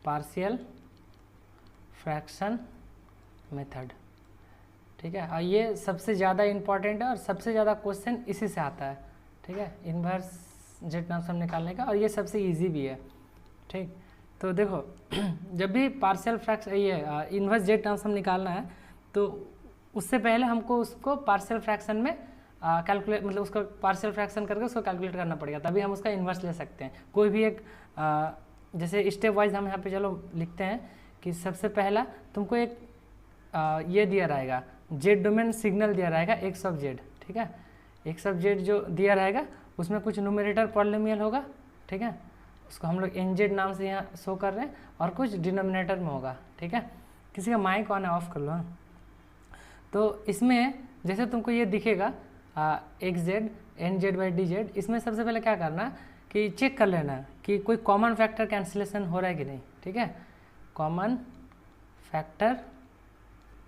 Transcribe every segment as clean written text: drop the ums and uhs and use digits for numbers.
Partial fraction method, ठीक है। और ये सबसे ज़्यादा इम्पॉर्टेंट है और सबसे ज़्यादा क्वेश्चन इसी से आता है, ठीक है, इन्वर्स जेड ट्रांसफॉर्म निकालने का, और ये सबसे इजी भी है, ठीक। तो देखो जब भी पार्शियल फ्रैक्शन ये इन्वर्स जेड ट्रांसफॉर्म निकालना है तो उससे पहले हमको उसको पार्शियल फ्रैक्शन में कैलकुलेट, मतलब उसको पार्शियल फ्रैक्शन करके उसको कैलकुलेट करना पड़ेगा, तभी हम उसका इन्वर्स ले सकते हैं। कोई भी एक जैसे स्टेप वाइज हम यहाँ पे चलो लिखते हैं कि सबसे पहला तुमको एक ये दिया रहेगा, जेड डोमेन सिग्नल दिया रहेगा एक्स ऑफ जेड, ठीक है। एक्स ऑफ जेड जो दिया रहेगा उसमें कुछ न्यूमरेटर पॉलिनोमियल होगा, ठीक है, उसको हम लोग एन जेड नाम से यहाँ शो कर रहे हैं, और कुछ डिनोमिनेटर में होगा, ठीक है। किसी का माइक ऑन है, ऑफ कर लो। तो इसमें जैसे तुमको ये दिखेगा X Z N Z by D Z, इसमें सबसे पहले क्या करना कि चेक कर लेना कि कोई कॉमन फैक्टर कैंसिलेशन हो रहा है कि नहीं, ठीक है, कॉमन फैक्टर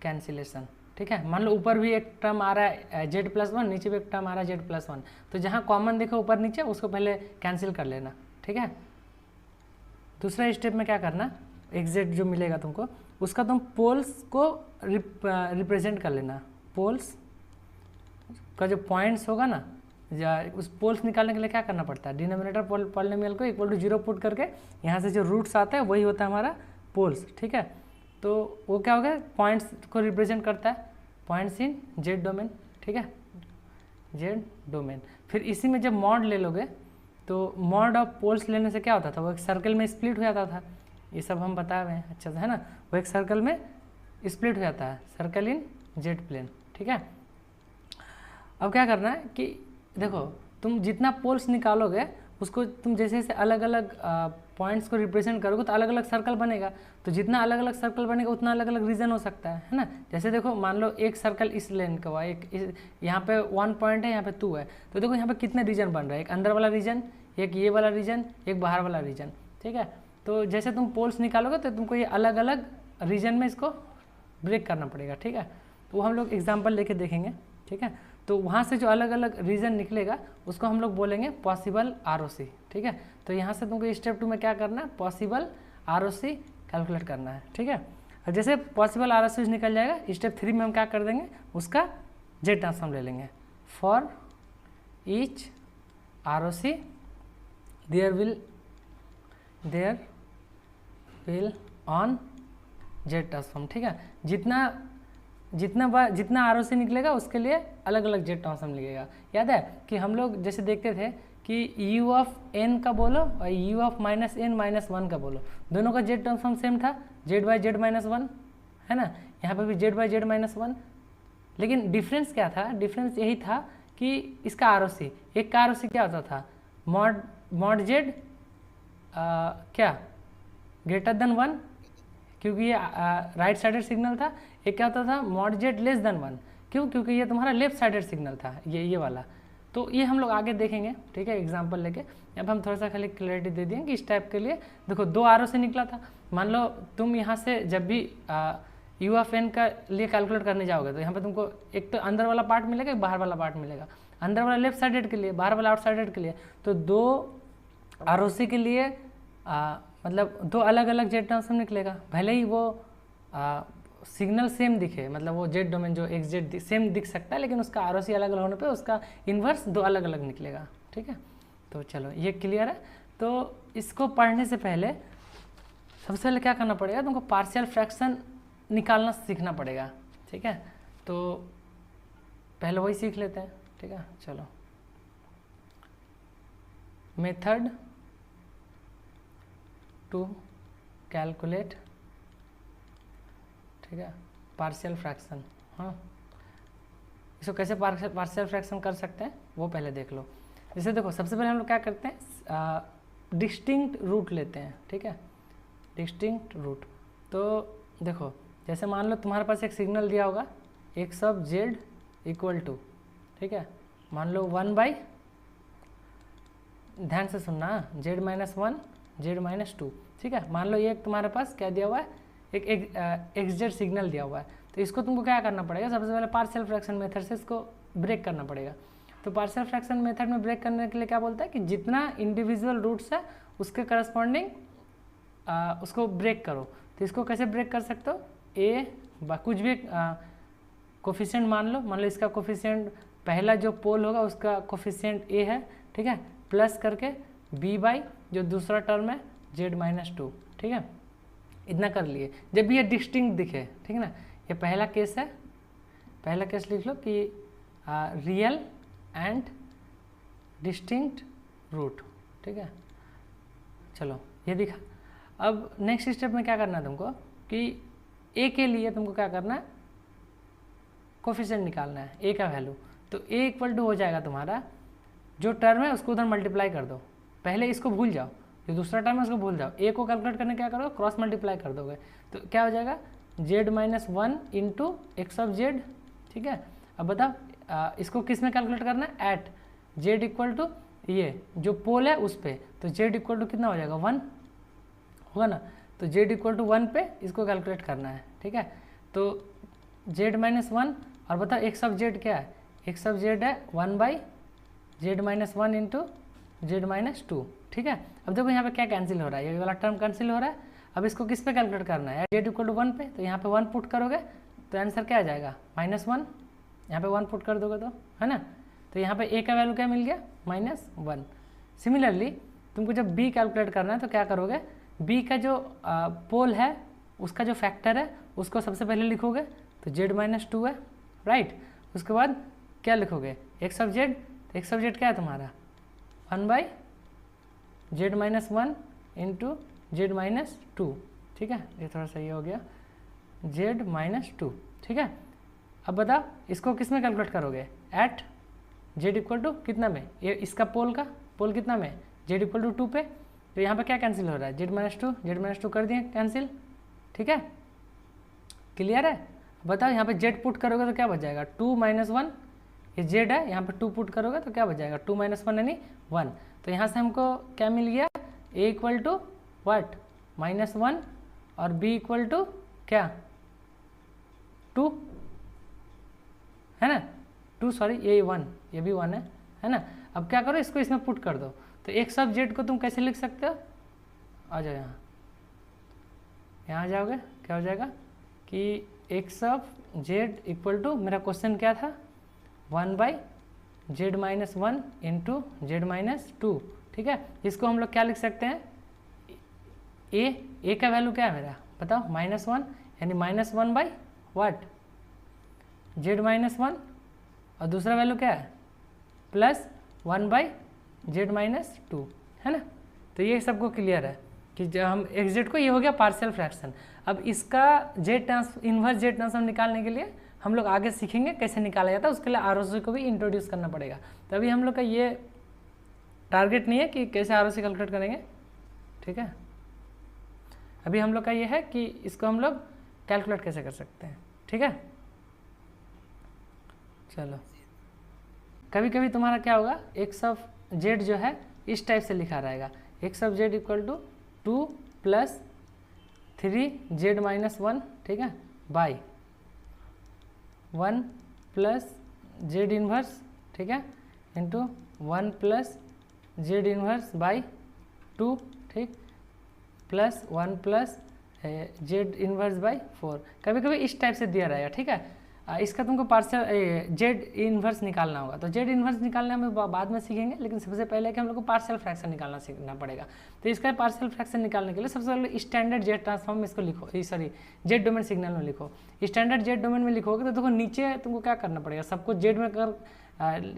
कैंसिलेशन, ठीक है। मान लो ऊपर भी एक टर्म आ रहा है जेड प्लस वन, नीचे भी एक टर्म आ रहा है जेड प्लस वन, तो जहाँ कॉमन देखो ऊपर नीचे उसको पहले कैंसिल कर लेना, ठीक है। दूसरा स्टेप में क्या करना, एक्स जेड जो मिलेगा तुमको उसका तुम पोल्स को रिप्रेजेंट कर लेना, पोल्स का जो पॉइंट्स होगा ना, उस पोल्स निकालने के लिए क्या करना पड़ता है, डिनोमिनेटर पॉलिनोमियल को इक्वल टू 0 पुट करके यहाँ से जो रूट्स आता है वही होता है हमारा पोल्स, ठीक है। तो वो क्या हो गया, पॉइंट्स को रिप्रेजेंट करता है, पॉइंट्स इन जेड डोमेन, ठीक है, जेड डोमेन। फिर इसी में जब मॉड ले लोगे तो मॉड ऑफ पोल्स लेने से क्या होता था, वो एक सर्कल में स्प्लिट हो जाता था, ये सब हम बता रहे हैं अच्छा से, है ना, वो एक सर्कल में स्प्लिट हो जाता है, सर्कल इन जेड प्लेन, ठीक है। अब क्या करना है कि देखो तुम जितना पोल्स निकालोगे उसको तुम जैसे जैसे अलग अलग पॉइंट्स को रिप्रेजेंट करोगे तो अलग अलग सर्कल बनेगा, तो जितना अलग अलग सर्कल बनेगा उतना अलग अलग रीजन हो सकता है ना। जैसे देखो मान लो एक सर्कल इस लेन का हुआ, एक यहाँ पे 1 पॉइंट है, यहाँ पे 2 है, तो देखो यहाँ पे कितने रीजन बन रहा है, एक अंदर वाला रीजन, एक ये वाला रीजन, एक बाहर वाला रीजन, ठीक है। तो जैसे तुम पोल्स निकालोगे तो तुमको ये अलग अलग रीजन में इसको ब्रेक करना पड़ेगा, ठीक है। तो वो हम लोग एग्जाम्पल लेके देखेंगे, ठीक है। तो वहाँ से जो अलग अलग रीजन निकलेगा उसको हम लोग बोलेंगे पॉसिबल आरओसी, ठीक है। तो यहाँ से तुमको स्टेप 2 में क्या करना है, पॉसिबल आरओसी कैलकुलेट करना है, ठीक है। और जैसे पॉसिबल आरओसी निकल जाएगा, स्टेप 3 में हम क्या कर देंगे, उसका जेड ट्रांसफॉर्म ले लेंगे। For each ROC there will on Z transform, ठीक है। जितना आरओसी निकलेगा उसके लिए अलग अलग जेड ट्रांसफॉर्म लिखेगा। याद है कि हम लोग जैसे देखते थे कि u ऑफ n का बोलो और u of minus n minus 1 का बोलो, दोनों का जेड ट्रांसफॉर्म सेम था, जेड बाई जेड माइनस 1, है ना। यहाँ पर भी जेड बाई जेड माइनस 1, लेकिन डिफरेंस क्या था, डिफरेंस यही था कि इसका आरओसी, एक का आरओसी क्या होता था, मॉड जेड क्या ग्रेटर देन 1, क्योंकि ये राइट साइडेड सिग्नल था। एक क्या होता था, मॉड जेड लेस देन 1, क्यों, क्योंकि ये तुम्हारा लेफ्ट साइडेड सिग्नल था, ये वाला। तो ये हम लोग आगे देखेंगे, ठीक है, एग्जांपल लेके। अब हम थोड़ा सा खाली क्लैरिटी दे दिए कि इस टाइप के लिए देखो 2 आरओ से निकला था। मान लो तुम यहाँ से जब भी यू ऑफ एन का लिए कैलकुलेट करने जाओगे तो यहाँ पे तुमको एक तो अंदर वाला पार्ट मिलेगा, एक बाहर वाला पार्ट मिलेगा। अंदर वाला लेफ्ट साइडेड के लिए, बाहर वाला आउट साइडेड के लिए। तो 2 आरओसी के लिए मतलब 2 अलग अलग जेड ट्रांसफॉर्म निकलेगा, भले ही वो सिग्नल सेम दिखे, मतलब वो जेड डोमेन जो एक्स जेड सेम दिख सकता है, लेकिन उसका आरओसी अलग अलग होने पे उसका इन्वर्स 2 अलग अलग निकलेगा, ठीक है। तो चलो ये क्लियर है। तो इसको पढ़ने से पहले सबसे पहले क्या करना पड़ेगा, तुमको पार्शियल फ्रैक्शन निकालना सीखना पड़ेगा, ठीक है। तो पहले वही सीख लेते हैं, ठीक है। चलो, मेथड टू कैलकुलेट, ठीक है, पार्शियल फ्रैक्शन। हाँ, इसको कैसे पार्शियल फ्रैक्शन कर सकते हैं वो पहले देख लो। जैसे देखो सबसे पहले हम लोग क्या करते हैं, डिस्टिंक्ट रूट लेते हैं, ठीक है, डिस्टिंक्ट रूट। तो देखो जैसे मान लो तुम्हारे पास एक सिग्नल दिया होगा X of Z equal to, ठीक है, मान लो 1 बाई, ध्यान से सुनना, जेड माइनस 1 जेड माइनस 2, ठीक है। मान लो ये तुम्हारे पास क्या दिया हुआ है, एक एक्स जेड सिग्नल दिया हुआ है। तो इसको तुमको क्या करना पड़ेगा, सबसे पहले पार्शियल फ्रैक्शन मेथड से इसको ब्रेक करना पड़ेगा। तो पार्शियल फ्रैक्शन मेथड में ब्रेक करने के लिए क्या बोलता है कि जितना इंडिविजुअल रूट्स है उसके करस्पॉन्डिंग उसको ब्रेक करो। तो इसको कैसे ब्रेक कर सकते हो, ए कुछ भी कोफिशिएंट मान लो इसका कोफिशिएंट पहला जो पोल होगा उसका कोफिशिएंट ए है, ठीक है, प्लस करके बी बाई जो दूसरा टर्म है जेड माइनस 2, ठीक है, इतना कर लिए। जब भी ये डिस्टिंक्ट दिखे, ठीक है ना, ये पहला केस है, पहला केस लिख लो कि रियल एंड डिस्टिंक्ट रूट, ठीक है। चलो ये दिखा। अब नेक्स्ट स्टेप में क्या करना है तुमको कि ए के लिए तुमको क्या करना है, कोफिशिएंट निकालना है ए का वैल्यू। तो ए इक्वल टू हो जाएगा तुम्हारा जो टर्म है उसको उधर मल्टीप्लाई कर दो, पहले इसको भूल जाओ, जो दूसरा टर्म है उसको भूल जाओ, ए को कैलकुलेट करने क्या करो, क्रॉस मल्टीप्लाई कर दोगे। तो क्या हो जाएगा Z minus 1 into x of Z, ठीक है। अब बताओ इसको किस में कैलकुलेट करना है, एट जेड इक्वल टू ये जो पोल है उस पर, तो जेड इक्वल टू कितना हो जाएगा 1 होगा ना, तो जेड इक्वल टू 1 पे इसको कैलकुलेट करना है, ठीक है। तो जेड माइनस 1 और बताओ एक्स ऑफ जेड क्या है, एक्स ऑफ जेड है 1 by Z minus 1 into Z minus 2, ठीक है। अब देखो यहाँ पे क्या कैंसिल हो रहा है, ये वाला टर्म कैंसिल हो रहा है। अब इसको किस पे कैलकुलेट करना है, जेड इक्वल टू 1 पे, तो यहाँ पे 1 पुट करोगे तो आंसर क्या आ जाएगा -1, यहाँ पे 1 पुट कर दोगे तो, है ना। तो यहाँ पे ए का वैल्यू क्या मिल गया -1। सिमिलरली तुमको जब बी कैलकुलेट करना है तो क्या करोगे, बी का जो पोल है उसका जो फैक्टर है उसको सबसे पहले लिखोगे, तो जेड माइनस 2 है, राइट। उसके बाद क्या लिखोगे, एक्स ऑफ जेड, तो एक्स ऑफ जेड क्या है तुम्हारा 1 by Z minus 1 into Z minus 2, ठीक है। ये थोड़ा सा ये हो गया जेड माइनस 2, ठीक है। अब बताओ इसको किस में कैलकुलेट करोगे, एट जेड इक्वल टू कितना में, ये इसका पोल कितना में, जेड इक्वल टू 2 पे। तो यहाँ पे क्या कैंसिल हो रहा है, जेड माइनस 2 कर दिए कैंसिल, ठीक है, क्लियर है। बताओ यहाँ पे जेड पुट करोगे तो क्या बच जाएगा 2 माइनस 1, ये जेड है, यहाँ पे 2 पुट करोगे तो क्या बच जाएगा 2 माइनस 1 यानी 1। तो यहाँ से हमको क्या मिल गया, ए इक्वल टू व्हाट -1 और बी इक्वल टू क्या 2, है ना, 2 सॉरी ये 1, ये भी 1 है ना। अब क्या करो इसको इसमें पुट कर दो, तो एक्स ऑफ जेड को तुम कैसे लिख सकते हो, आ जाओ यहाँ आ जाओगे, क्या हो जाएगा कि X of Z equal to, मेरा क्वेश्चन क्या था 1 by Z minus 1 into Z minus 2, ठीक है। इसको हम लोग क्या लिख सकते हैं, ए का वैल्यू क्या है मेरा बताओ -1 यानी -1 बाई व्हाट जेड माइनस 1 और दूसरा वैल्यू क्या है +1 बाई जेड माइनस 2, है ना। तो ये सबको क्लियर है कि जब हम एक्स जेड को, ये हो गया पार्शियल फ्रैक्शन। अब इसका इन्वर्स जेड ट्रांसफॉर्म निकालने के लिए हम लोग आगे सीखेंगे कैसे निकाला जाता है, उसके लिए आरओसी को भी इंट्रोड्यूस करना पड़ेगा। तो अभी हम लोग का ये टारगेट नहीं है कि कैसे आरओसी कैलकुलेट करेंगे, ठीक है। अभी हम लोग का ये है कि इसको हम लोग कैलकुलेट कैसे कर सकते हैं, ठीक है। चलो कभी कभी तुम्हारा क्या होगा, एक्स ऑफ जेड जो है इस टाइप से लिखा रहेगा, X of Z equal to 2 + 3 Z minus 1, ठीक है, बाई 1 + जेड इन्वर्स, ठीक है, इंटू 1 + जेड इन्वर्स बाई 2, ठीक, प्लस 1 + जेड इन्वर्स बाई 4। कभी कभी इस टाइप से दिया रहेगा, ठीक है। इसका तुमको पार्शियल जेड इन्वर्स निकालना होगा, तो जेड इन्वर्स निकालना हम बाद में सीखेंगे, लेकिन सबसे पहले कि हम लोग को पार्शियल फ्रैक्शन निकालना सीखना पड़ेगा। तो इसका पार्शियल फ्रैक्शन निकालने के लिए सबसे पहले स्टैंडर्ड जेड ट्रांसफॉर्म में इसको लिखो, सॉरी जेड डोमेन सिग्नल में लिखो। स्टैंडर्ड जेड डोमेन में लिखोगे तो देखो नीचे तुमको क्या करना पड़ेगा, सबको जेड में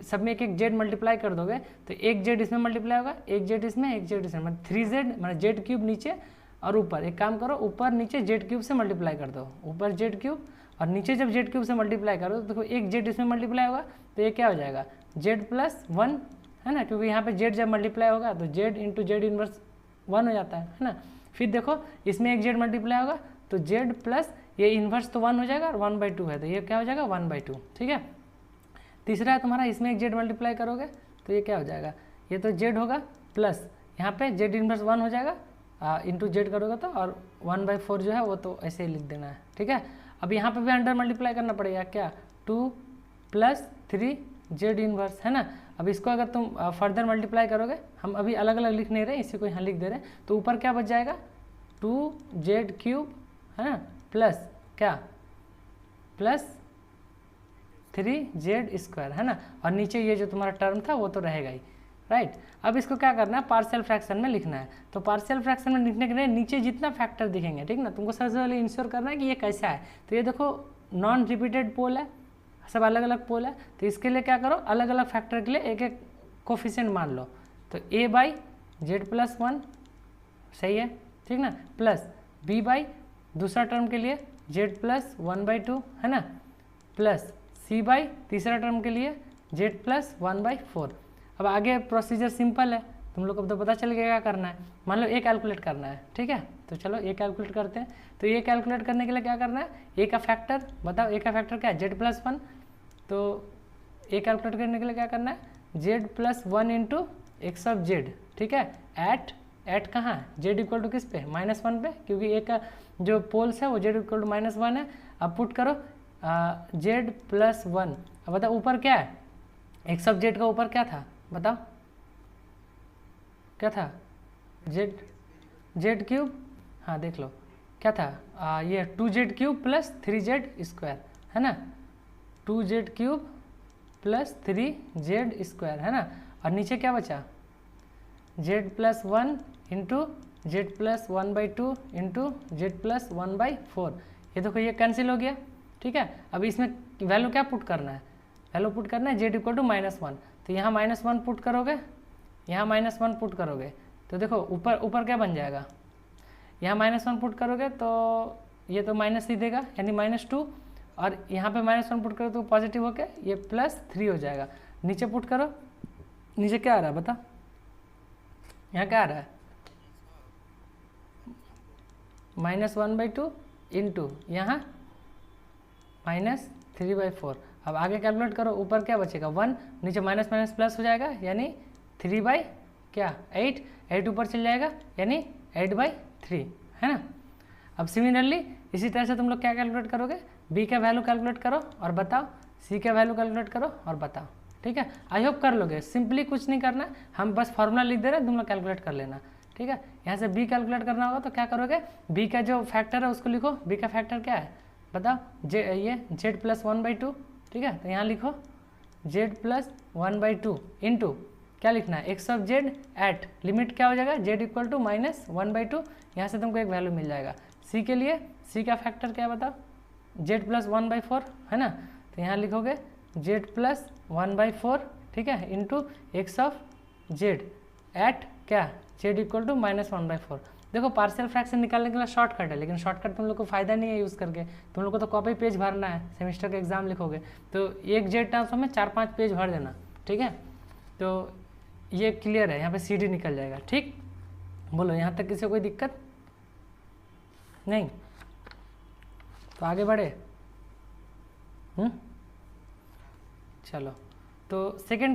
सब में एक जेड मल्टीप्लाई कर दोगे, तो एक जेड इसमें मल्टीप्लाई होगा, एक जेड इसमें, एक जेड इसमें, मतलब 3z मतलब जेड क्यूब नीचे और ऊपर। एक काम करो ऊपर नीचे जेड क्यूब से मल्टीप्लाई कर दो, ऊपर जेड क्यूब और नीचे जब जेड क्यूब से मल्टीप्लाई करो तो देखो एक जेड इसमें मल्टीप्लाई होगा, तो ये क्या हो जाएगा जेड + 1, है ना, क्योंकि यहाँ पे जेड जब मल्टीप्लाई होगा तो जेड इंटू जेड इन्वर्स 1 हो जाता है ना। फिर देखो इसमें एक जेड मल्टीप्लाई होगा तो जेड प्लस ये इन्वर्स तो 1 हो जाएगा और 1/2 है, तो ये क्या हो जाएगा 1/2, ठीक है। तीसरा है तुम्हारा, इसमें एक जेड मल्टीप्लाई करोगे तो ये क्या हो जाएगा, ये तो जेड होगा प्लस यहाँ पे जेड इन्वर्स 1 हो जाएगा, इंटू जेड करोगे तो, और 1/4 जो है वो तो ऐसे ही लिख देना है, ठीक है। अब यहाँ पे भी अंडर मल्टीप्लाई करना पड़ेगा, क्या 2 + 3 जेड इन्वर्स, है ना। अब इसको अगर तुम फर्दर मल्टीप्लाई करोगे, हम अभी अलग अलग लिख नहीं रहे, इसी को यहाँ लिख दे रहे हैं, तो ऊपर क्या बच जाएगा 2z³ है ना, प्लस क्या, प्लस 3z² है ना, और नीचे ये जो तुम्हारा टर्म था वो तो रहेगा ही, राइट। अब इसको क्या करना है, पार्शियल फ्रैक्शन में लिखना है। तो पार्शियल फ्रैक्शन में लिखने के लिए नीचे जितना फैक्टर दिखेंगे, ठीक ना, तुमको सबसे पहले इंश्योर करना है कि ये कैसा है। तो ये देखो नॉन रिपीटेड पोल है, सब अलग अलग पोल है, तो इसके लिए क्या करो, अलग अलग फैक्टर के लिए एक एक कोफिशिएंट मान लो। तो a/z+1 सही है, ठीक ना, प्लस b/ दूसरा टर्म के लिए z+1/2 है ना, प्लस c/ तीसरा टर्म के लिए z+1/4। अब आगे प्रोसीजर सिंपल है, तुम लोग को तो पता चल गया क्या करना है। मान लो a कैलकुलेट करना है, ठीक है, तो चलो a कैलकुलेट करते हैं। तो a कैलकुलेट करने के लिए क्या करना है, a का फैक्टर बताओ, a का फैक्टर क्या है, z+1। तो a कैलकुलेट करने के लिए क्या करना है, z+1 इंटू x(z), ठीक है, एट कहाँ है, z किस पे, -1 पे, क्योंकि a का जो पोल्स है वो z -1 है। अब पुट करो z+1। अब बताओ ऊपर क्या है, x(z) का ऊपर क्या था, क्या था, z³ हाँ देख लो क्या था, ये 2z³ प्लस 3z² है ना, 2z³ प्लस 3z² है ना, और नीचे क्या बचा, z+1 into z+1/2 into z+1/4। ये देखो ये कैंसिल हो गया, ठीक है। अब इसमें वैल्यू क्या पुट करना है, वैल्यू पुट करना है z =-1। तो यहाँ -1 पुट करोगे, यहाँ -1 पुट करोगे, तो देखो ऊपर ऊपर क्या बन जाएगा, यहाँ -1 पुट करोगे तो ये तो माइनस ही देगा, यानी -2, और यहाँ पे -1 पुट करो तो पॉजिटिव होके ये +3 हो जाएगा। नीचे पुट करो, नीचे क्या आ रहा है बता, यहाँ क्या आ रहा है, -1/2 इंटू यहाँ -3/4। अब आगे कैलकुलेट करो, ऊपर क्या बचेगा 1, नीचे माइनस माइनस प्लस हो जाएगा, यानी 3/8 ऊपर चल जाएगा, यानी 8/3 है ना। अब सिमिलरली इसी तरह से तुम लोग क्या कैलकुलेट करोगे, b का वैल्यू कैलकुलेट करो और बताओ, c का वैल्यू कैलकुलेट करो और बताओ, ठीक है। आई होप कर लोगे, सिंपली कुछ नहीं करना, हम बस फॉर्मूला लिख दे रहे हैं, तुम लोग कैलकुलेट कर लेना, ठीक है। यहाँ से b कैलकुलेट करना होगा तो क्या करोगे, b का जो फैक्टर है उसको लिखो, b का फैक्टर क्या है बताओ, ये z+1/2, ठीक है। तो यहाँ लिखो z+1/2 इंटू क्या लिखना है, x(z) एट लिमिट क्या हो जाएगा, z = -1/2। यहाँ से तुमको एक वैल्यू मिल जाएगा। c के लिए, c का फैक्टर क्या है बताओ, z+1/4 है ना, तो यहाँ लिखोगे z+1/4, ठीक है, इंटू x(z) एट क्या, z = -1/4। देखो पार्शियल फ्रैक्शन निकालने के लिए शॉर्टकट है, लेकिन शॉर्टकट तुम लोग को फायदा नहीं है यूज़ करके, तुम लोग को तो कॉपी पेज भरना है, सेमेस्टर का एग्जाम लिखोगे तो एक z ट्रांसफॉर्म में 4-5 पेज भर देना, ठीक है। तो ये क्लियर है, यहाँ पे CD निकल जाएगा, ठीक। बोलो यहाँ तक किसी को कोई दिक्कत नहीं, तो आगे बढ़े। चलो तो सेकेंड